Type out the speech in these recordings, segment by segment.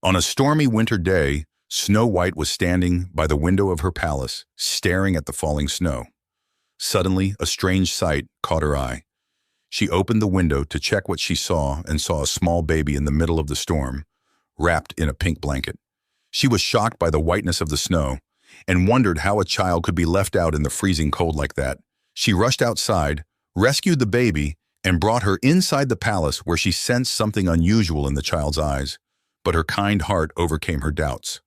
On a stormy winter day, Snow White was standing by the window of her palace, staring at the falling snow. Suddenly, a strange sight caught her eye. She opened the window to check what she saw and saw a small baby in the middle of the storm, wrapped in a pink blanket. She was shocked by the whiteness of the snow and wondered how a child could be left out in the freezing cold like that. She rushed outside, rescued the baby, and brought her inside the palace where she sensed something unusual in the child's eyes. But her kind heart overcame her doubts.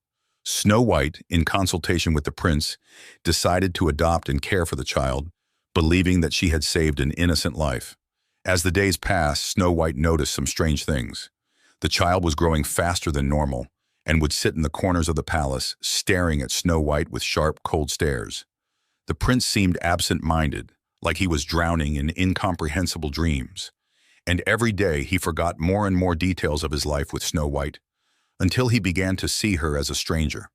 Snow White, in consultation with the prince, decided to adopt and care for the child, believing that she had saved an innocent life. As the days passed, Snow White noticed some strange things. The child was growing faster than normal and would sit in the corners of the palace, staring at Snow White with sharp, cold stares. The prince seemed absent-minded, like he was drowning in incomprehensible dreams. And every day he forgot more and more details of his life with Snow White, until he began to see her as a stranger.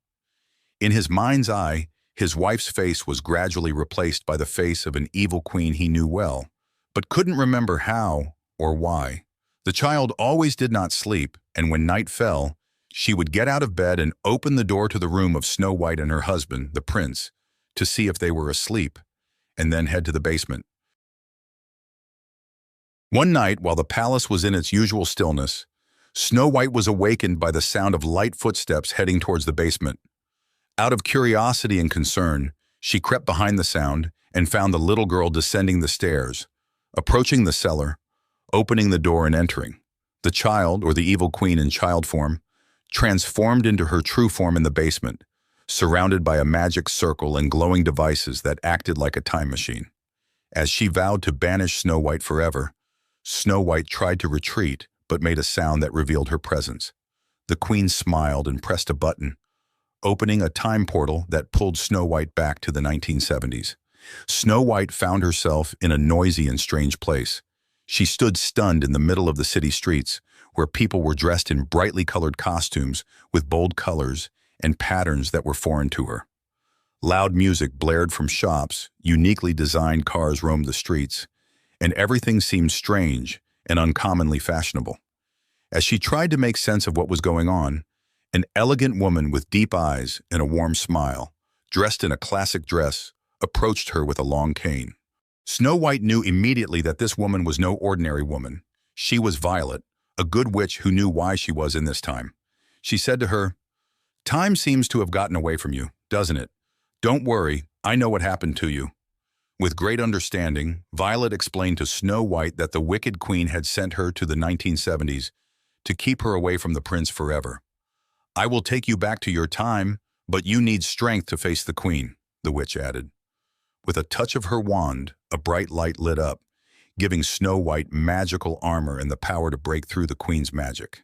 In his mind's eye, his wife's face was gradually replaced by the face of an evil queen he knew well, but couldn't remember how or why. The child always did not sleep, and when night fell, she would get out of bed and open the door to the room of Snow White and her husband, the prince, to see if they were asleep, and then head to the basement. One night, while the palace was in its usual stillness, Snow White was awakened by the sound of light footsteps heading towards the basement. Out of curiosity and concern, she crept behind the sound and found the little girl descending the stairs, approaching the cellar, opening the door and entering. The child, or the evil queen in child form, transformed into her true form in the basement, surrounded by a magic circle and glowing devices that acted like a time machine. As she vowed to banish Snow White forever, Snow White tried to retreat, but made a sound that revealed her presence. The queen smiled and pressed a button, opening a time portal that pulled Snow White back to the 1970s. Snow White found herself in a noisy and strange place. She stood stunned in the middle of the city streets, where people were dressed in brightly colored costumes with bold colors and patterns that were foreign to her. Loud music blared from shops, uniquely designed cars roamed the streets, and everything seemed strange and uncommonly fashionable. As she tried to make sense of what was going on, an elegant woman with deep eyes and a warm smile, dressed in a classic dress, approached her with a long cane. Snow White knew immediately that this woman was no ordinary woman. She was Violet, a good witch who knew why she was in this time. She said to her, "Time seems to have gotten away from you, doesn't it? Don't worry, I know what happened to you." With great understanding, Violet explained to Snow White that the wicked queen had sent her to the 1970s to keep her away from the prince forever. "I will take you back to your time, but you need strength to face the queen," the witch added. With a touch of her wand, a bright light lit up, giving Snow White magical armor and the power to break through the queen's magic.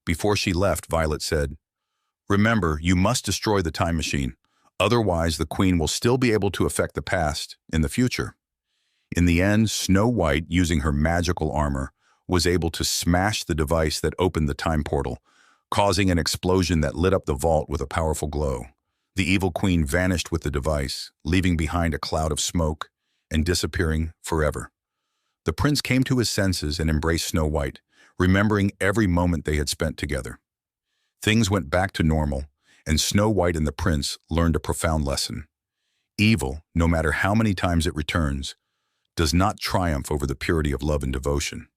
Before she left, Violet said, "Remember, you must destroy the time machine. Otherwise, the queen will still be able to affect the past in the future." In the end, Snow White, using her magical armor, was able to smash the device that opened the time portal, causing an explosion that lit up the vault with a powerful glow. The evil queen vanished with the device, leaving behind a cloud of smoke and disappearing forever. The prince came to his senses and embraced Snow White, remembering every moment they had spent together. Things went back to normal, and Snow White and the prince learned a profound lesson. Evil, no matter how many times it returns, does not triumph over the purity of love and devotion.